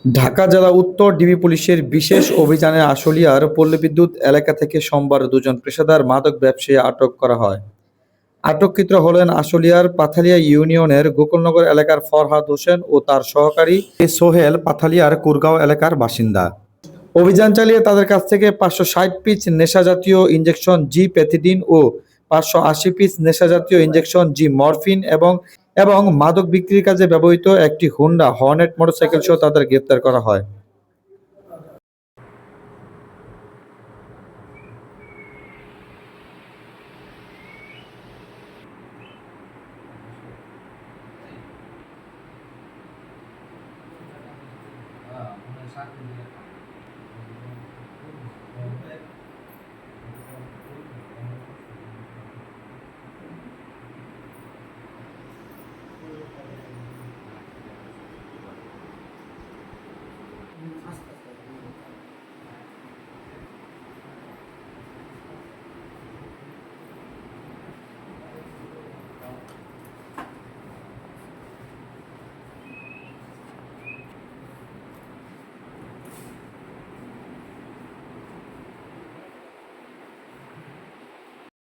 ঢাকা জেলা উত্তর ডিবি পুলিশের বিশেষ অভিযানে আশুলিয়ার পল্লীবিদ্যুৎ এলাকা থেকে সোমবার দুজন পেশাদার মাদক ব্যবসায়ী আটক করা হয়। আটককৃতরা হলেন আশুলিয়ার পাথালিয়া ইউনিয়নের গোকুলনগর এলাকার ফরহাদ হোসেন ও তার সহকারী সোহেল পাথালিয়ার কুরগাঁও এলাকার বাসিন্দা। অভিযান চালিয়ে তাদের কাছ থেকে ৫৬০ পিস নেশাজাতীয় ইনজেকশন জি প্যাথিডিন ও ৫৮০ পিস নেশাজাতীয় ইনজেকশন জি মরফিন এবং মাদক বিক্রির কাজে ব্যবহৃত একটি হুন্ডা হর্নেট মোটরসাইকেল সহ তাদের গ্রেপ্তার করা হয়।